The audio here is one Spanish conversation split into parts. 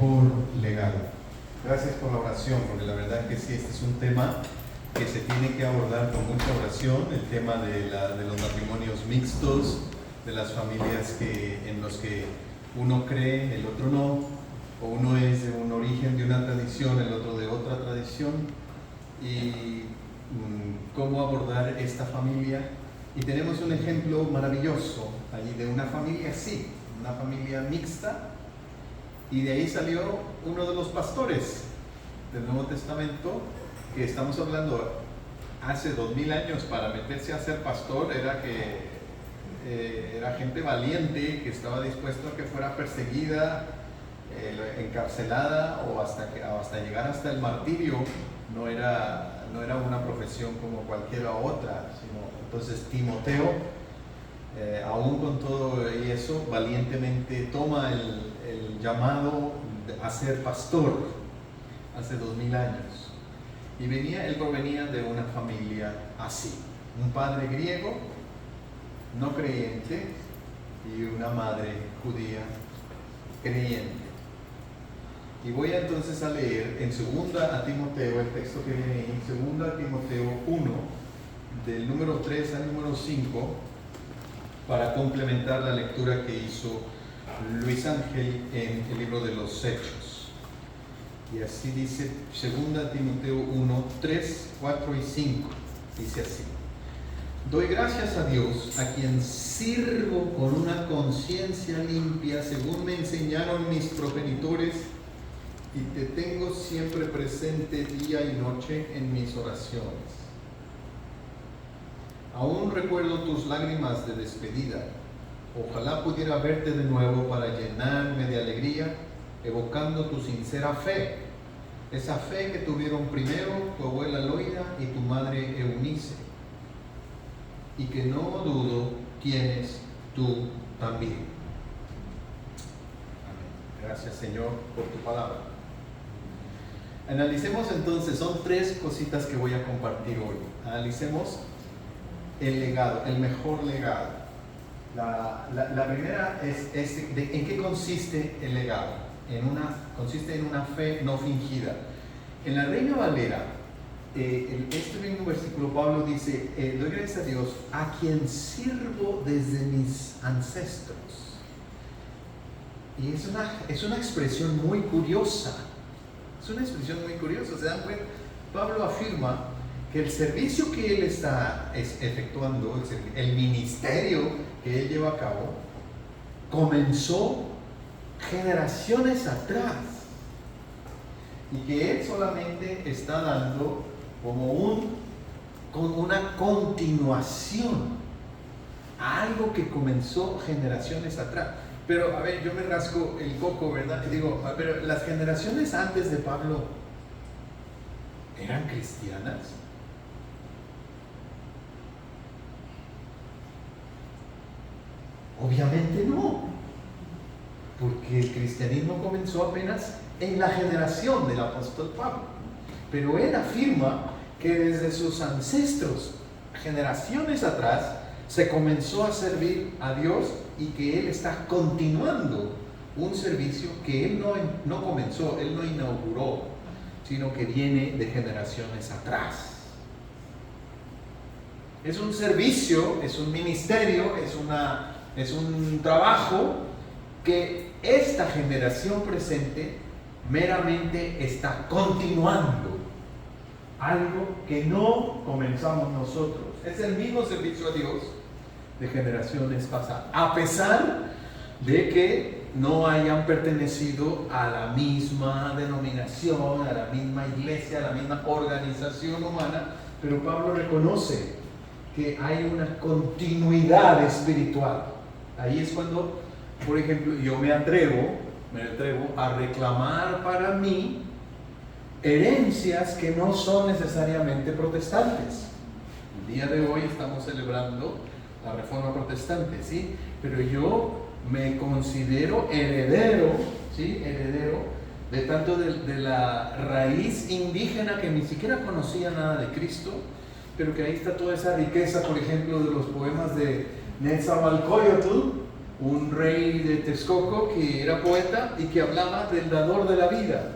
mejor legado. Gracias por la oración, porque la verdad que sí, este es un tema que se tiene que abordar con mucha oración, el tema de los matrimonios mixtos, de las familias en los que uno cree, el otro no, o uno es de un origen de una tradición, el otro de otra tradición, y cómo abordar esta familia. Y tenemos un ejemplo maravilloso allí de una familia así, una familia mixta, y de ahí salió uno de los pastores del Nuevo Testamento, que estamos hablando hace 2000 años. Para meterse a ser pastor era gente valiente, que estaba dispuesto a que fuera perseguida, encarcelada o hasta llegar hasta el martirio. No era una profesión como cualquier otra, entonces Timoteo, aún con todo eso, valientemente toma el llamado a ser pastor hace 2000 años. Y él provenía de una familia así, un padre griego no creyente y una madre judía creyente. Y voy entonces a leer en 2 Timoteo, el texto que viene en 2 Timoteo 1, del número 3 al número 5, para complementar la lectura que hizo Luis Ángel en el libro de los Hechos. Y así dice 2 Timoteo 1, 3, 4 y 5. Dice así: doy gracias a Dios, a quien sirvo con una conciencia limpia, según me enseñaron mis progenitores, y te tengo siempre presente día y noche en mis oraciones. Aún recuerdo tus lágrimas de despedida. Ojalá pudiera verte de nuevo para llenarme de alegría, evocando tu sincera fe, esa fe que tuvieron primero tu abuela Loida y tu madre Eunice, y que no dudo tienes tú también. Amén. Gracias, Señor, por tu palabra. Analicemos entonces, son 3 cositas que voy a compartir hoy. Analicemos el legado, el mejor legado. La primera es ¿en qué consiste el legado? Consiste en una fe no fingida. En la Reina Valera, este mismo versículo, Pablo dice: doy gracias a Dios, a quien sirvo desde mis ancestros. Y es una expresión muy curiosa. Es una expresión muy curiosa. ¿Se dan cuenta? Pablo afirma que el servicio que él está efectuando, el ministerio que él lleva a cabo, comenzó generaciones atrás, y que él solamente está dando como una continuación a algo que comenzó generaciones atrás. Pero, a ver, yo me rasco el coco, ¿verdad? Y digo, pero las generaciones antes de Pablo ¿eran cristianas? Obviamente no, porque el cristianismo comenzó apenas en la generación del apóstol Pablo. Pero él afirma que desde sus ancestros, generaciones atrás, se comenzó a servir a Dios, y que él está continuando un servicio que él no comenzó, él no inauguró, sino que viene de generaciones atrás. Es un servicio, es un ministerio, es un trabajo que esta generación presente meramente está continuando algo que no comenzamos nosotros. Es el mismo servicio a Dios de generaciones pasadas, a pesar de que no hayan pertenecido a la misma denominación, a la misma iglesia, a la misma organización humana. Pero Pablo reconoce que hay una continuidad espiritual. Ahí es cuando, por ejemplo, yo me atrevo a reclamar para mí herencias que no son necesariamente protestantes. El día de hoy estamos celebrando la Reforma Protestante, ¿sí? Pero yo me considero heredero, ¿sí? Heredero de tanto de la raíz indígena, que ni siquiera conocía nada de Cristo, pero que ahí está toda esa riqueza, por ejemplo, de los poemas de Netzahualcóyotl, un rey de Texcoco que era poeta y que hablaba del dador de la vida,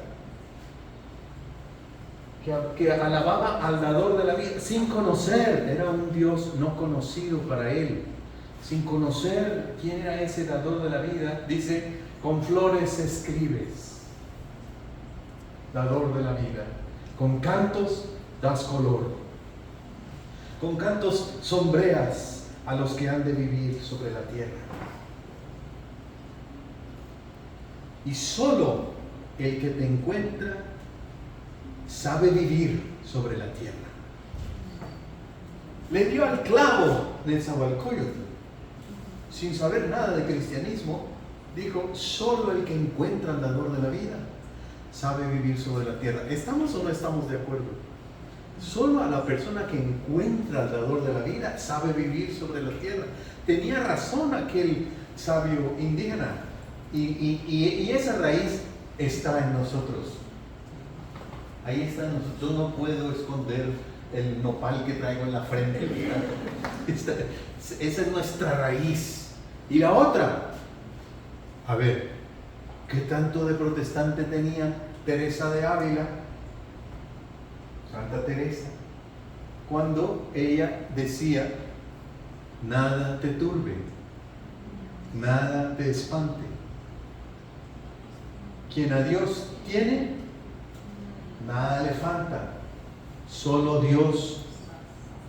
que alababa al dador de la vida sin conocer, era un Dios no conocido para él, sin conocer quién era ese dador de la vida. Dice, con flores escribes, dador de la vida, con cantos das color, con cantos sombreas a los que han de vivir sobre la tierra. Y solo el que te encuentra sabe vivir sobre la tierra. Le dio al clavo Nezahualcóyotl. Sin saber nada de cristianismo, dijo, solo el que encuentra al dador de la vida sabe vivir sobre la tierra. ¿Estamos o no estamos de acuerdo? Solo a la persona que encuentra al dador de la vida sabe vivir sobre la tierra. Tenía razón aquel sabio indígena. Y esa raíz está en nosotros. Ahí está en nosotros. Yo no puedo esconder el nopal que traigo en la frente. Esa es nuestra raíz. Y la otra, a ver, ¿qué tanto de protestante tenía Teresa de Ávila, Santa Teresa, cuando ella decía, nada te turbe, nada te espante? Quien a Dios tiene, nada le falta, solo Dios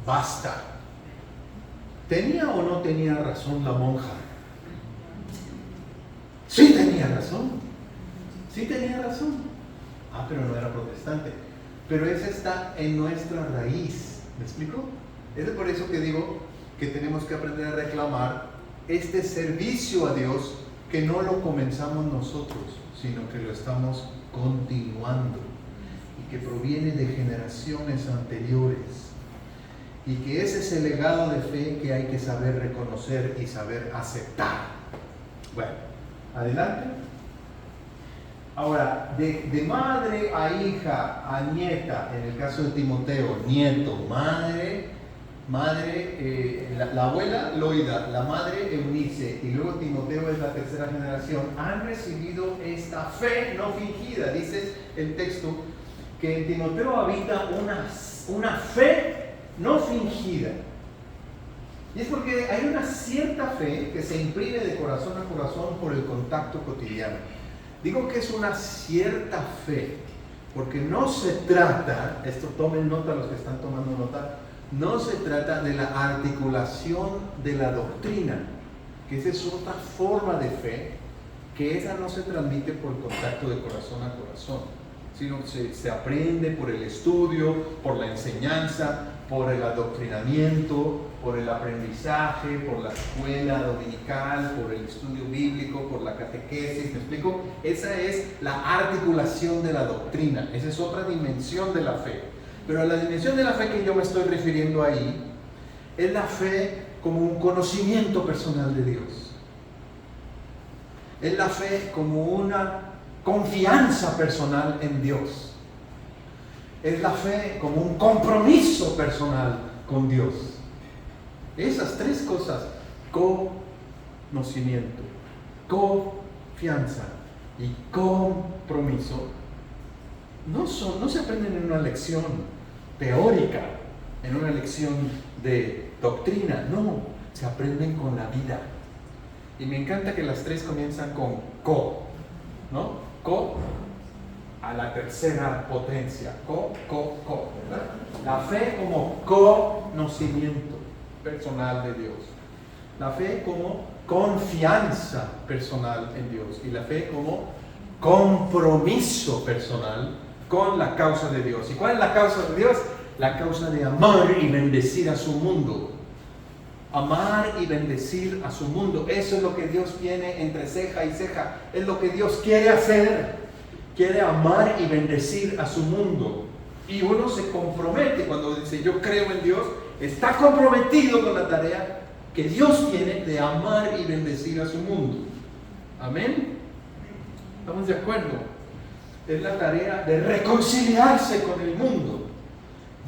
basta. ¿Tenía o no tenía razón la monja? Sí tenía razón. Sí tenía razón. Pero no era protestante. Pero esa está en nuestra raíz. ¿Me explico? Es por eso que digo que tenemos que aprender a reclamar este servicio a Dios, que no lo comenzamos nosotros, sino que lo estamos continuando y que proviene de generaciones anteriores. Y que ese es el legado de fe que hay que saber reconocer y saber aceptar. Bueno, adelante. Ahora, de madre a hija, a nieta, en el caso de Timoteo, nieto, madre, la abuela Loida, la madre Eunice, y luego Timoteo es la tercera generación, han recibido esta fe no fingida. Dice el texto que en Timoteo habita una fe no fingida. Y es porque hay una cierta fe que se imprime de corazón a corazón por el contacto cotidiano. Digo que es una cierta fe, porque no se trata, esto tomen nota los que están tomando nota, no se trata de la articulación de la doctrina, que esa es otra forma de fe, que esa no se transmite por contacto de corazón a corazón, sino que se aprende por el estudio, por la enseñanza, por el adoctrinamiento, por el aprendizaje, por la escuela dominical, por el estudio bíblico, por la catequesis. ¿Me explico? Esa es la articulación de la doctrina. Esa es otra dimensión de la fe. Pero la dimensión de la fe que yo me estoy refiriendo ahí es la fe como un conocimiento personal de Dios. Es la fe como una confianza personal en Dios. Es la fe como un compromiso personal con Dios. Esas tres cosas, conocimiento, confianza y compromiso, no se aprenden en una lección teórica, en una lección de doctrina, no, se aprenden con la vida. Y me encanta que las tres comienzan con ¿no? A la tercera potencia, ¿verdad? La fe como conocimiento personal de Dios, la fe como confianza personal en Dios y la fe como compromiso personal con la causa de Dios. ¿Y cuál es la causa de Dios? La causa de amar y bendecir a su mundo. Amar y bendecir a su mundo. Eso es lo que Dios tiene entre ceja y ceja. Es lo que Dios quiere hacer. Quiere amar y bendecir a su mundo. Y uno se compromete cuando dice yo creo en Dios. Está comprometido con la tarea que Dios tiene de amar y bendecir a su mundo. Amén. ¿Estamos de acuerdo? Es la tarea de reconciliarse con el mundo.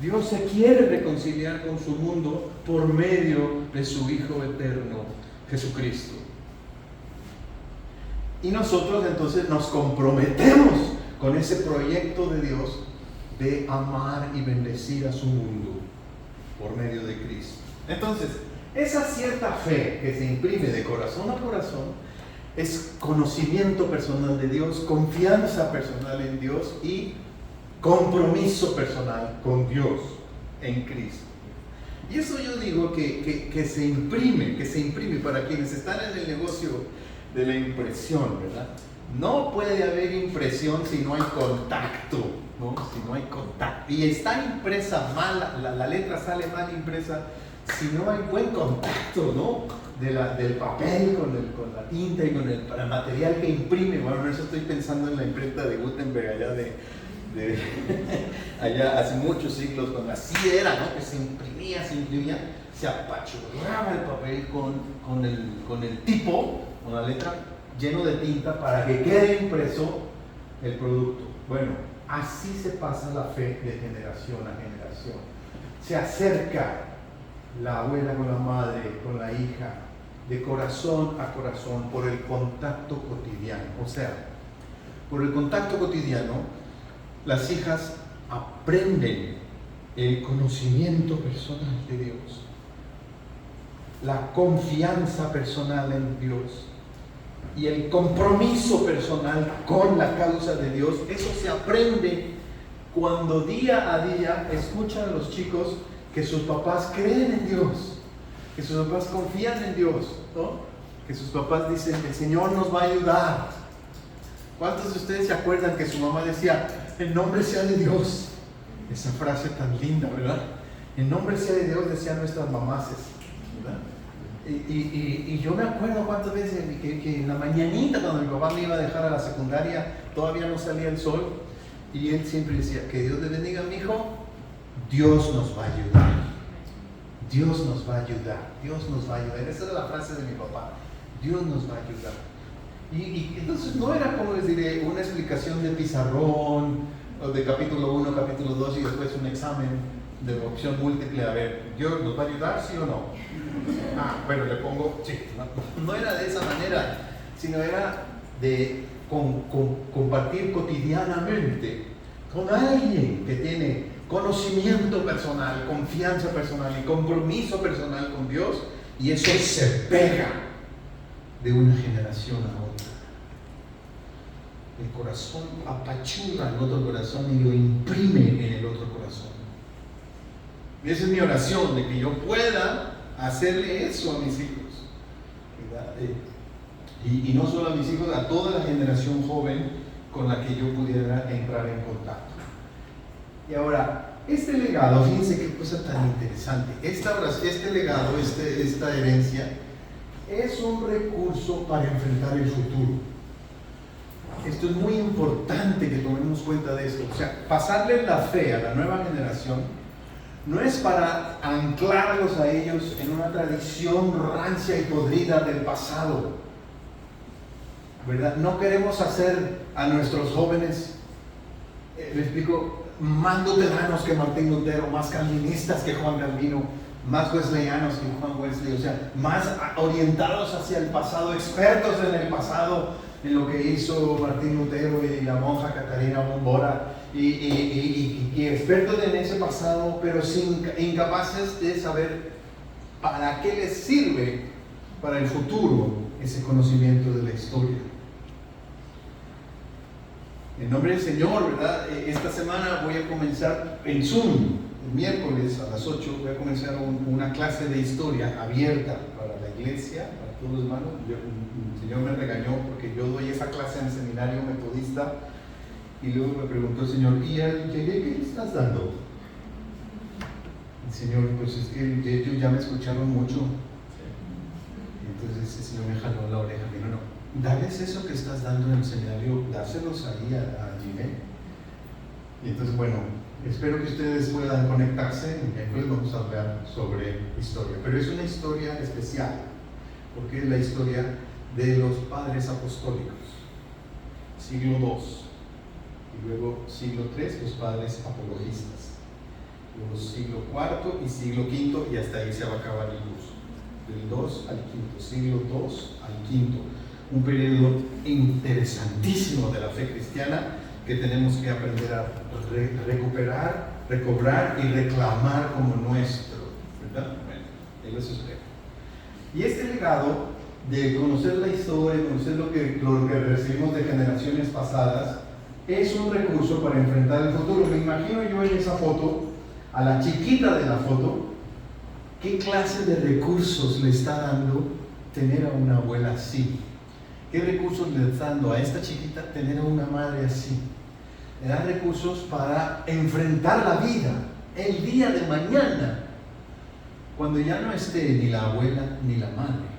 Dios se quiere reconciliar con su mundo por medio de su Hijo eterno, Jesucristo. Y nosotros entonces nos comprometemos con ese proyecto de Dios de amar y bendecir a su mundo por medio de Cristo. Entonces, esa cierta fe que se imprime de corazón a corazón es conocimiento personal de Dios, confianza personal en Dios y compromiso personal con Dios en Cristo. Y eso yo digo que se imprime para quienes están en el negocio de la impresión, ¿verdad? No puede haber impresión si no hay contacto, ¿no? Si no hay contacto. Y está impresa mal, la letra sale mal impresa si no hay buen contacto, ¿no? Del papel con la tinta y con el material que imprime. Bueno, eso estoy pensando en la imprenta de Gutenberg allá allá hace muchos siglos, cuando así era, ¿no? Que se imprimía, se apachurraba el papel con el tipo, con la letra, lleno de tinta para que quede impreso el producto. Bueno, así se pasa la fe de generación a generación. Se acerca la abuela con la madre, con la hija, de corazón a corazón, por el contacto cotidiano. O sea, por el contacto cotidiano, las hijas aprenden el conocimiento personal de Dios, la confianza personal en Dios y el compromiso personal con la causa de Dios. Eso se aprende cuando día a día escuchan a los chicos que sus papás creen en Dios, que sus papás confían en Dios, ¿no? Que sus papás dicen, el Señor nos va a ayudar. ¿Cuántos de ustedes se acuerdan que su mamá decía, el nombre sea de Dios? Esa frase tan linda, ¿verdad? El nombre sea de Dios, decían nuestras mamases, ¿verdad? Y yo me acuerdo cuántas veces que en la mañanita, cuando mi papá me iba a dejar a la secundaria, todavía no salía el sol, y él siempre decía, que Dios le bendiga, mi hijo, Dios nos va a ayudar. Dios nos va a ayudar, Dios nos va a ayudar. Esa era la frase de mi papá, Dios nos va a ayudar. Y entonces no era, como les diré, una explicación de pizarrón, o de capítulo 1, capítulo 2 y después un examen de opción múltiple, a ver, ¿Dios nos va a ayudar, sí o no? Ah, bueno, le pongo, sí. No era de esa manera, sino era de compartir cotidianamente con alguien que tiene conocimiento personal, confianza personal y compromiso personal con Dios, y eso se pega de una generación a otra. El corazón apachurra el otro corazón y lo imprime en el otro corazón. Y esa es mi oración, de que yo pueda hacerle eso a mis hijos, ¿verdad? Y no solo a mis hijos, a toda la generación joven con la que yo pudiera entrar en contacto. Y ahora, este legado, fíjense qué cosa tan interesante. Este legado, esta herencia, es un recurso para enfrentar el futuro. Esto es muy importante que tomemos cuenta de esto. O sea, pasarle la fe a la nueva generación no es para anclarlos a ellos en una tradición rancia y podrida del pasado, ¿verdad? No queremos hacer a nuestros jóvenes, les explico, más luteranos que Martín Lutero, más calvinistas que Juan Calvino, más wesleyanos que Juan Wesley, o sea, más orientados hacia el pasado, expertos en el pasado, en lo que hizo Martín Lutero y la monja Catarina Bombora, y expertos en ese pasado, pero incapaces de saber para qué les sirve para el futuro ese conocimiento de la historia. En nombre del Señor, ¿verdad? Esta semana voy a comenzar en Zoom, el miércoles a las 8, voy a comenzar una clase de historia abierta para la iglesia, para todos los hermanos. El Señor me regañó porque yo doy esa clase en el seminario metodista y luego me preguntó el Señor, ¿y al llegué qué le estás dando? El Señor, pues es que ellos ya me escucharon mucho. Entonces el Señor me jaló la oreja, me dijo, no. Dales eso que estás dando en el seminario, dáselos ahí a Gine. Y entonces, bueno, espero que ustedes puedan conectarse. Después vamos a hablar sobre historia, pero es una historia especial porque es la historia de los padres apostólicos, siglo II, y luego siglo III, los padres apologistas, luego siglo IV y siglo V, y hasta ahí se va a acabar el curso, del II al V, siglo II al V. un periodo interesantísimo de la fe cristiana que tenemos que aprender a recuperar, recobrar y reclamar como nuestro, ¿verdad? Bueno, eso es legado. Y este legado de conocer la historia, conocer lo que recibimos de generaciones pasadas, es un recurso para enfrentar el futuro. Me imagino yo en esa foto, a la chiquita de la foto, ¿qué clase de recursos le está dando tener a una abuela así? ¿Qué recursos le está dando a esta chiquita tener a una madre así? Le da recursos para enfrentar la vida, el día de mañana, cuando ya no esté ni la abuela ni la madre.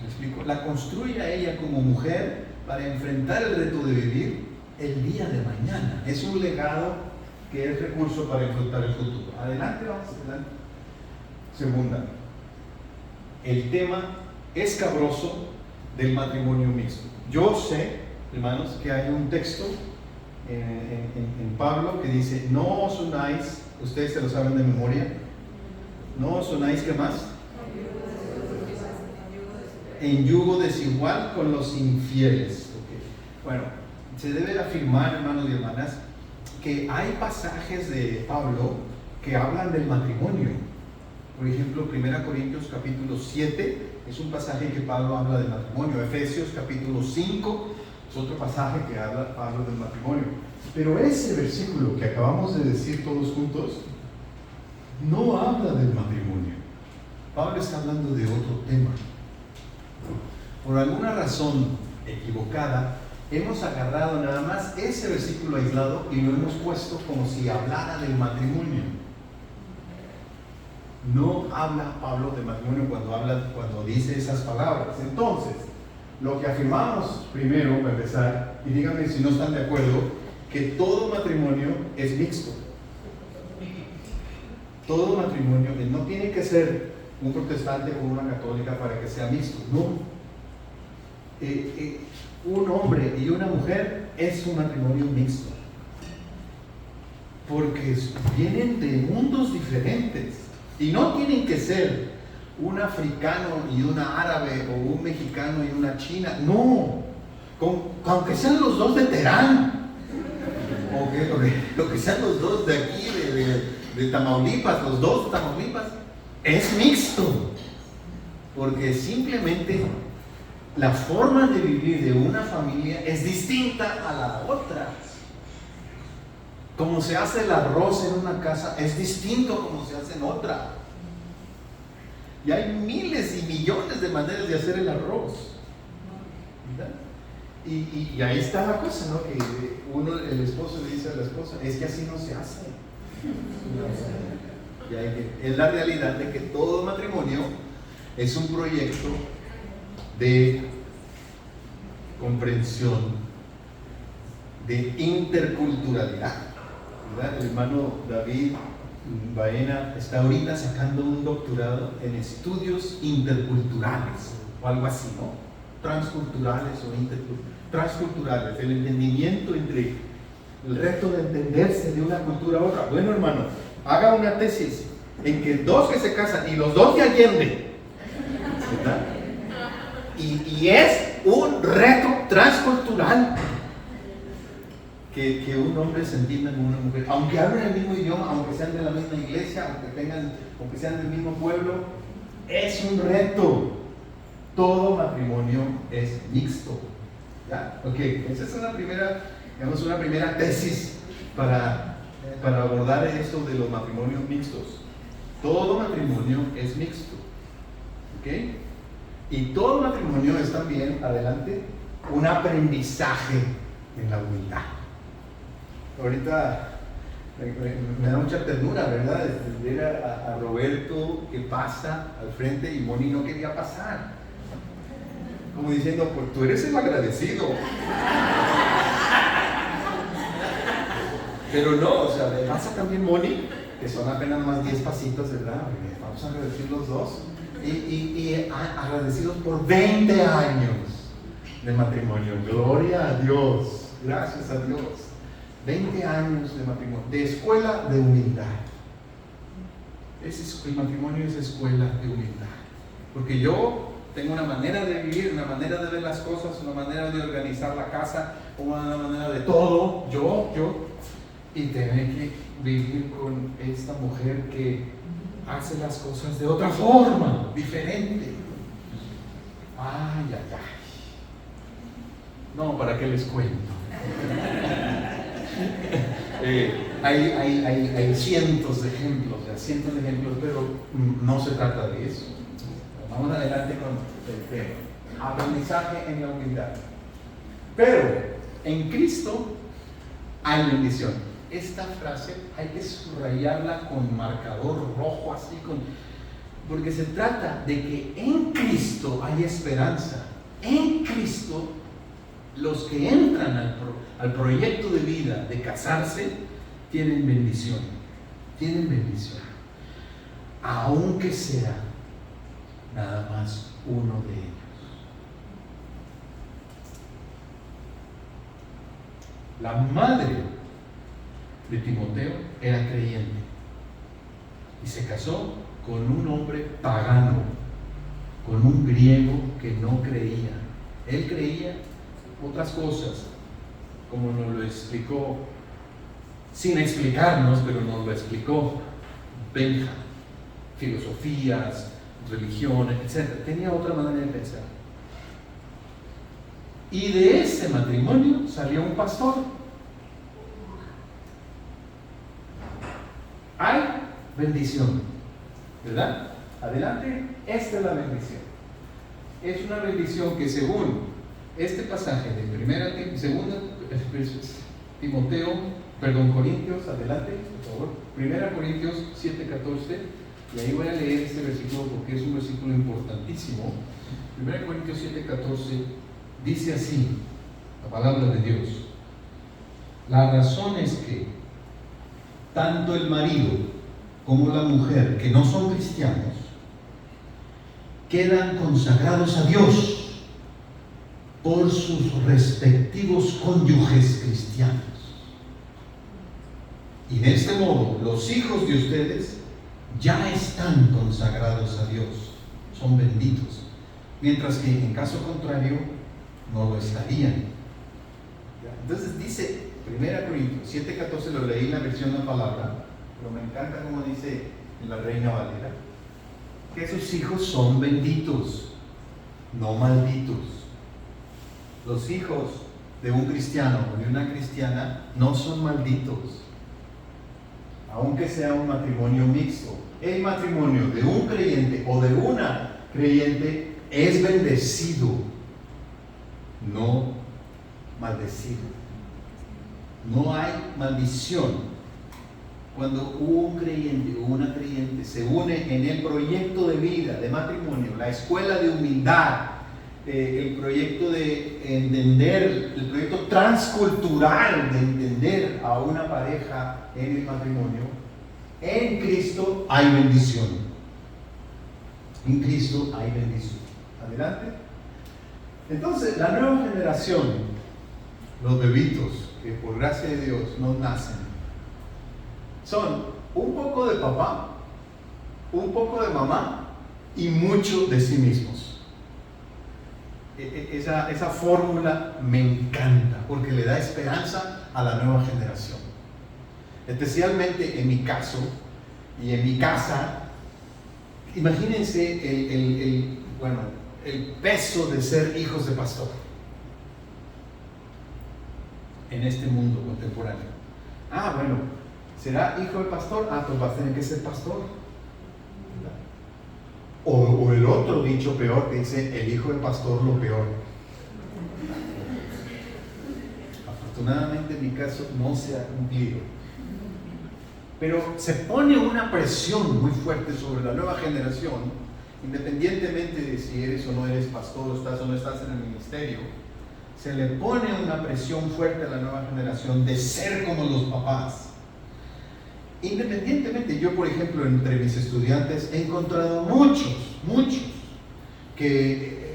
¿Me explico? La construye a ella como mujer para enfrentar el reto de vivir el día de mañana. Es un legado que es recurso para enfrentar el futuro. Adelante, vamos adelante. Segunda, el tema escabroso del matrimonio mixto. Yo sé, hermanos, que hay un texto en Pablo que dice: no os unáis, ustedes se lo saben de memoria, no os unáis, ¿qué más? En yugo desigual con los infieles. Okay. Bueno, se debe afirmar, hermanos y hermanas, que hay pasajes de Pablo que hablan del matrimonio. Por ejemplo, 1 Corintios capítulo 7 es un pasaje que Pablo habla del matrimonio. Efesios capítulo 5 es otro pasaje que habla Pablo del matrimonio. Pero ese versículo que acabamos de decir todos juntos no habla del matrimonio. Pablo está hablando de otro tema. Por alguna razón equivocada, hemos agarrado nada más ese versículo aislado y lo hemos puesto como si hablara del matrimonio. No habla Pablo de matrimonio cuando dice esas palabras. Entonces, lo que afirmamos primero, para empezar, y díganme si no están de acuerdo, que todo matrimonio es mixto. Todo matrimonio no tiene que ser un protestante o una católica para que sea mixto. No. Un hombre y una mujer es un matrimonio mixto, porque vienen de mundos diferentes y no tienen que ser un africano y una árabe o un mexicano y una china. No, aunque sean los dos de Terán o que sean los dos de aquí de Tamaulipas, los dos de Tamaulipas, es mixto, porque simplemente la forma de vivir de una familia es distinta a la otra. Como se hace el arroz en una casa es distinto a como se hace en otra. Y hay miles y millones de maneras de hacer el arroz. ¿Verdad? Y ahí está la cosa, ¿no? Que el esposo le dice a la esposa: es que así no se hace. Y es la realidad de que todo matrimonio es un proyecto de comprensión, de interculturalidad, ¿verdad? El hermano David Baena está ahorita sacando un doctorado en estudios interculturales o algo así, ¿no? Transculturales o transculturales, el entendimiento entre el reto de entenderse de una cultura a otra. Bueno, hermano, haga una tesis en que dos que se casan y los dos de Allende, ¿verdad? Y es un reto transcultural que un hombre se entienda con una mujer, aunque hablen el mismo idioma, aunque sean de la misma iglesia, aunque sean del mismo pueblo. Es un reto. Todo matrimonio es mixto. ¿Ya? Ok, esa es una primera tesis para abordar esto de los matrimonios mixtos. Todo matrimonio es mixto. ¿Ok? Y todo matrimonio es también, adelante, un aprendizaje en la humildad. Ahorita me da mucha ternura, ¿verdad? Ver a Roberto que pasa al frente y Moni no quería pasar. Como diciendo: pues tú eres el agradecido. Pero no, o sea, le pasa también Moni, que son apenas más 10 pasitos, ¿verdad? Vamos a agradecer los dos. Y agradecidos por 20 años de matrimonio. Gloria a Dios, gracias a Dios. 20 años de matrimonio, de escuela de humildad. El matrimonio es escuela de humildad, porque yo tengo una manera de vivir, una manera de ver las cosas, una manera de organizar la casa, una manera de todo, yo, y tener que vivir con esta mujer que hace las cosas de otra forma, diferente. Ay, ay, ay. No, ¿para qué les cuento? Hay cientos de ejemplos, pero no se trata de eso. Vamos adelante con el tema. Aprendizaje en la humildad. Pero en Cristo hay bendición. Esta frase hay que subrayarla con marcador rojo, así, porque se trata de que en Cristo hay esperanza. En Cristo, los que entran al proyecto de vida de casarse tienen bendición. Tienen bendición. Aunque sea nada más uno de ellos. La madre de Timoteo era creyente y se casó con un hombre pagano, con un griego que no creía. Él creía otras cosas, como nos lo explicó, sin explicarnos, pero nos lo explicó Benja, filosofías, religiones, etc. Tenía otra manera de pensar. Y de ese matrimonio salió un pastor. Hay bendición, ¿verdad? Adelante, esta es la bendición. Es una bendición que según este pasaje de Corintios, adelante, por favor. 1 Corintios 7:14, y ahí voy a leer este versículo porque es un versículo importantísimo. 1 Corintios 7:14 dice así, la palabra de Dios: la razón es que tanto el marido como la mujer que no son cristianos quedan consagrados a Dios por sus respectivos cónyuges cristianos. Y de este modo, los hijos de ustedes ya están consagrados a Dios, son benditos, mientras que en caso contrario no lo estarían. Entonces dice 1 Corintios 7:14, lo leí en la versión de la palabra, pero me encanta como dice en la Reina Valera, que sus hijos son benditos, no malditos. Los hijos de un cristiano o de una cristiana no son malditos, aunque sea un matrimonio mixto. El matrimonio de un creyente o de una creyente es bendecido, no maldecido. No hay maldición. Cuando un creyente o una creyente se une en el proyecto de vida, de matrimonio, la escuela de humildad, el proyecto de entender, el proyecto transcultural de entender a una pareja en el matrimonio, en Cristo hay bendición. En Cristo hay bendición. Adelante. Entonces, la nueva generación, los bebitos que por gracia de Dios nos nacen, son un poco de papá, un poco de mamá y mucho de sí mismos. Esa fórmula me encanta porque le da esperanza a la nueva generación. Especialmente en mi caso y en mi casa. Imagínense el peso de ser hijos de pastor en este mundo contemporáneo. Bueno, ¿será hijo de pastor? Pues va a tener que ser pastor. O el otro dicho peor que dice: el hijo de pastor lo peor. Afortunadamente en mi caso no se ha cumplido. Pero se pone una presión muy fuerte sobre la nueva generación, independientemente de si eres o no eres pastor, estás o no estás en el ministerio. Se le pone una presión fuerte a la nueva generación de ser como los papás. Independientemente, yo por ejemplo entre mis estudiantes he encontrado muchos que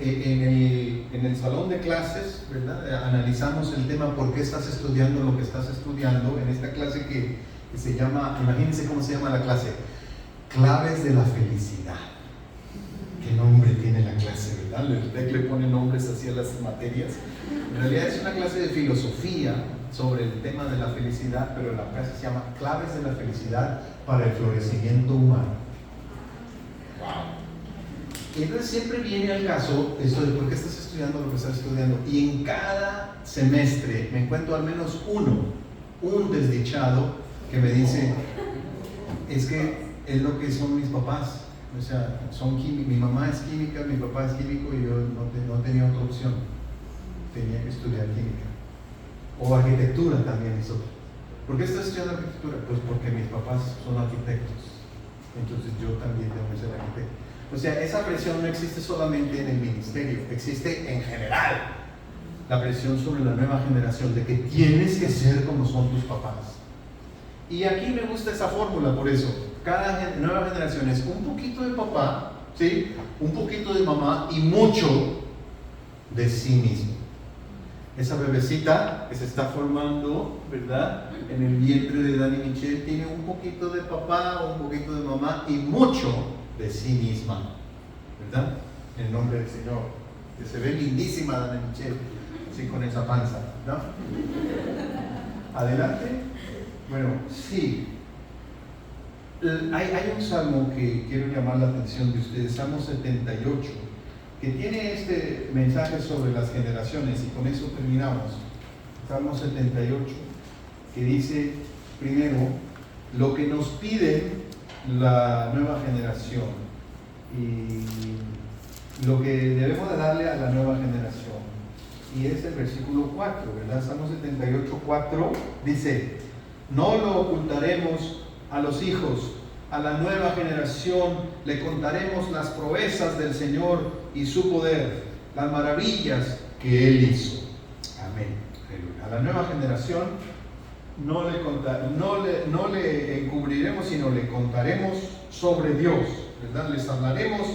en el salón de clases, ¿verdad? Analizamos el tema: ¿por qué estás estudiando lo que estás estudiando? En esta clase que se llama, imagínense cómo se llama la clase: Claves de la Felicidad. ¿Qué nombre tiene la clase, verdad? ¿verdad? El TEC le pone nombres así a las materias. En realidad es una clase de filosofía sobre el tema de la felicidad, pero la clase se llama Claves de la Felicidad para el Florecimiento Humano. Wow. Y entonces siempre viene al caso esto de por qué estás estudiando lo que estás estudiando. Y en cada semestre me encuentro al menos un desdichado que me dice, es que es lo que son mis papás. O sea, son químicos, mi mamá es química, mi papá es químico y yo no tenía otra opción. Tenía que estudiar química. O arquitectura también es otra. ¿Por qué estás estudiando arquitectura? Pues porque mis papás son arquitectos. Entonces yo también tengo que ser arquitecto. O sea, esa presión no existe solamente en el ministerio, existe en general. La presión sobre la nueva generación de que tienes que ser como son tus papás. Y aquí me gusta esa fórmula, por eso. Cada nueva generación es un poquito de papá, ¿sí? Un poquito de mamá y mucho de sí mismo. Esa bebecita que se está formando, ¿verdad? En el vientre de Dani Michelle tiene un poquito de papá, un poquito de mamá y mucho de sí misma, ¿verdad? En el nombre del Señor. Que se ve lindísima Dani Michelle, así con esa panza, ¿no? Adelante. Bueno, sí. Hay un salmo que quiero llamar la atención de ustedes, Salmo 78, que tiene este mensaje sobre las generaciones, y con eso terminamos. Salmo 78, que dice, primero, lo que nos pide la nueva generación y lo que debemos de darle a la nueva generación. Y es el versículo 4, ¿verdad? Salmo 78, 4, dice, no lo ocultaremos a los hijos, a la nueva generación le contaremos las proezas del Señor y su poder, las maravillas que Él hizo. Amén. A la nueva generación no le encubriremos, sino le contaremos sobre Dios, ¿verdad? Les hablaremos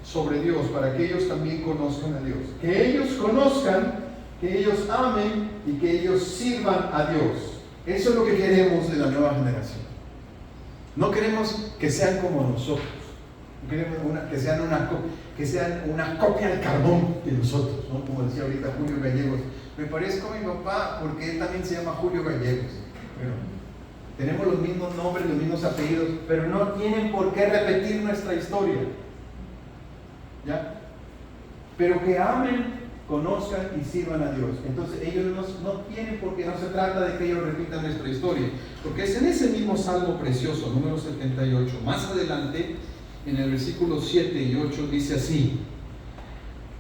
sobre Dios para que ellos también conozcan a Dios. Que ellos conozcan, que ellos amen y que ellos sirvan a Dios. Eso es lo que queremos de la nueva generación. No queremos que sean como nosotros. No queremos que sean una copia al carbón de nosotros, ¿no? Como decía ahorita Julio Gallegos. Me parezco a mi papá porque él también se llama Julio Gallegos. Bueno, tenemos los mismos nombres, los mismos apellidos, pero no tienen por qué repetir nuestra historia. ¿Ya? Pero que amen, conozcan y sirvan a Dios. Entonces ellos no tienen por qué, no se trata de que ellos repitan nuestra historia, porque es en ese mismo salmo precioso, número 78, más adelante, en el versículo 7 y 8, dice así: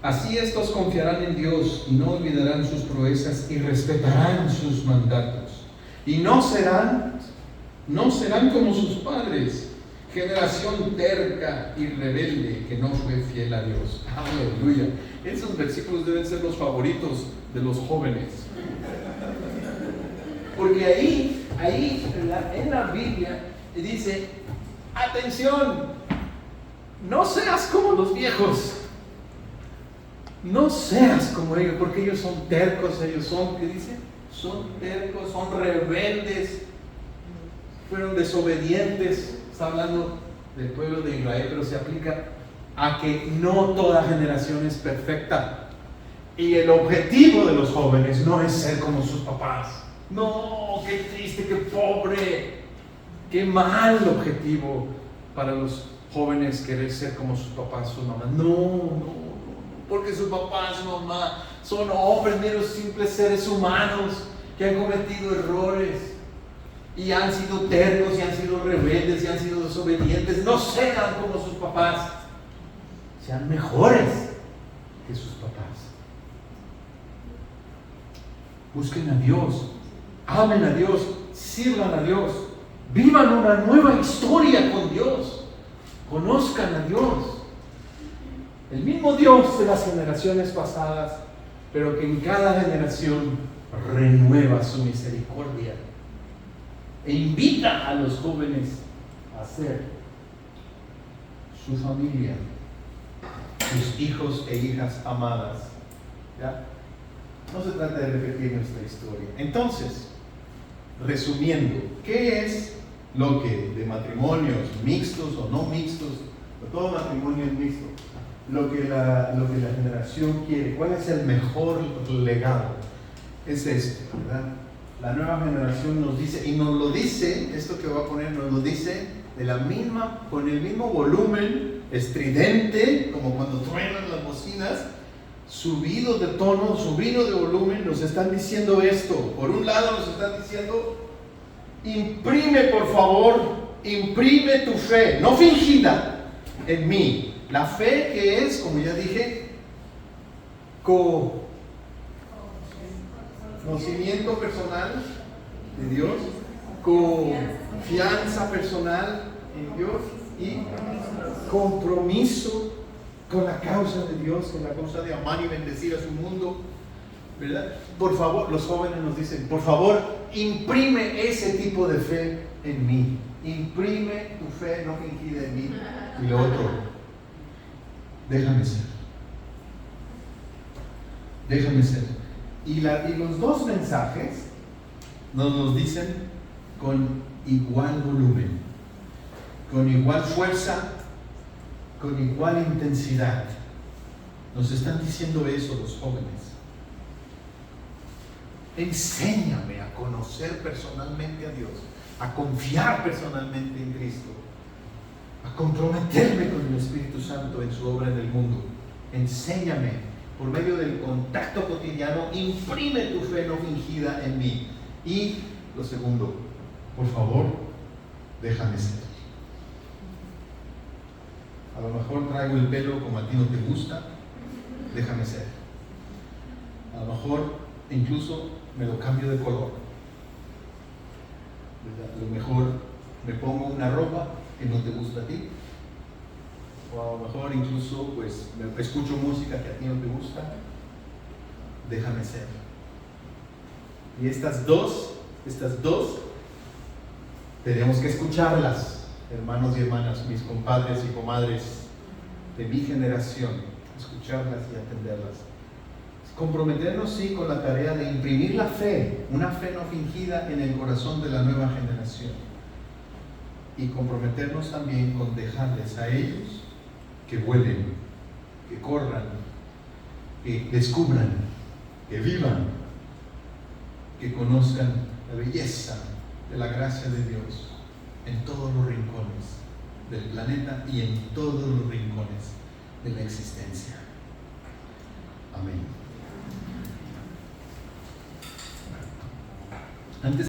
así estos confiarán en Dios y no olvidarán sus proezas y respetarán sus mandatos, y no serán como sus padres, generación terca y rebelde que no fue fiel a Dios. Aleluya. Esos versículos deben ser los favoritos de los jóvenes. Porque ahí en la Biblia dice, atención, no seas como los viejos. No seas como ellos, porque ellos son tercos, ellos son, ¿qué dice? Son tercos, son rebeldes, fueron desobedientes. Está hablando del pueblo de Israel, pero se aplica a que no toda generación es perfecta. Y el objetivo de los jóvenes no es ser como sus papás. No, qué triste, qué pobre, qué mal objetivo para los jóvenes querer ser como sus papás, sus mamás. No, porque sus papás, su mamá son hombres, meros simples seres humanos que han cometido errores y han sido tercos y han sido rebeldes y han sido desobedientes. No sean como sus papás, sean mejores que sus papás. Busquen a Dios, amen a Dios, sirvan a Dios, vivan una nueva historia con Dios, conozcan a Dios. El mismo Dios de las generaciones pasadas, pero que en cada generación renueva su misericordia e invita a los jóvenes a ser su familia, sus hijos e hijas amadas. ¿Ya? No se trata de repetir nuestra historia. Entonces, resumiendo, ¿qué es lo que de matrimonios mixtos o no mixtos? Todo matrimonio es mixto. lo que la generación quiere. ¿Cuál es el mejor legado? Es este, ¿verdad? La nueva generación nos dice, y nos lo dice, esto que voy a poner, nos lo dice con el mismo volumen estridente, como cuando truenan las bocinas, subido de tono, subido de volumen, nos están diciendo esto. Por un lado nos están diciendo, imprime por favor, imprime tu fe, no fingida, en mí. La fe que es, como ya dije, conocimiento personal de Dios, confianza personal en Dios y compromiso con la causa de Dios, con la causa de amar y bendecir a su mundo, ¿verdad? Por favor, los jóvenes nos dicen, por favor, imprime ese tipo de fe en mí. Imprime tu fe no fingida en mí. Y lo otro, déjame ser. Déjame ser. Y los dos mensajes nos los dicen con igual volumen, con igual fuerza, con igual intensidad. Nos están diciendo eso los jóvenes. Enséñame a conocer personalmente a Dios, a confiar personalmente en Cristo, a comprometerme con el Espíritu Santo en su obra en el mundo. Enséñame por medio del contacto cotidiano, imprime tu fe no fingida en mí. Y lo segundo, por favor, déjame ser. A lo mejor traigo el pelo como a ti no te gusta, déjame ser. A lo mejor incluso me lo cambio de color. A lo mejor me pongo una ropa que no te gusta a ti. O a lo mejor incluso pues escucho música que a ti no te gusta. Déjame ser. Y estas dos tenemos que escucharlas, hermanos y hermanas, mis compadres y comadres de mi generación, escucharlas y atenderlas. Comprometernos, sí, con la tarea de imprimir la fe, una fe no fingida en el corazón de la nueva generación. Y comprometernos también con dejarles a ellos que vuelen, que corran, que descubran, que vivan, que conozcan la belleza de la gracia de Dios en todos los rincones del planeta y en todos los rincones de la existencia. Amén.